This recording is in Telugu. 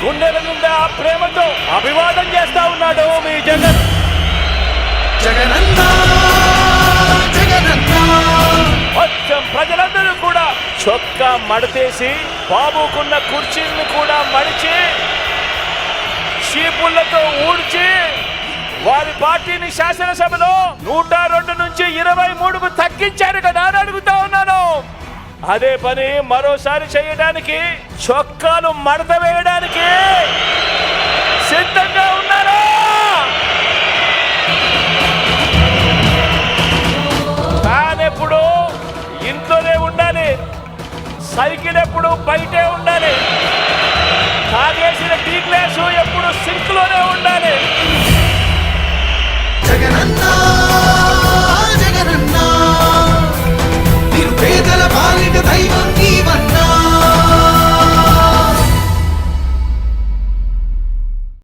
గుండెల నిండా ప్రేమతో అభివాదం చేస్తా ఉన్నాడు మీ జగన్. జగనన్న జగనన్న మొత్తం ప్రజలందరూ కూడా చొక్కా మడతేసి బాబుకున్న కుర్చీలను కూడా మడిచి చీపుళ్లతో ఊడ్చి వారి పార్టీని శాసనసభలో 102 నుంచి 23కు తగ్గించారు కదా అని అడుగుతా ఉన్నాను. అదే పని మరోసారి చేయడానికి చొక్కాలు మడత వేయడానికి సిద్ధంగా ఉన్నారు. ఫ్యాన్ ఎప్పుడు ఇంట్లోనే ఉండాలి, సైకిల్ ఎప్పుడు బయటే ఉండాలి, తాగేసిన టీ గ్లాసు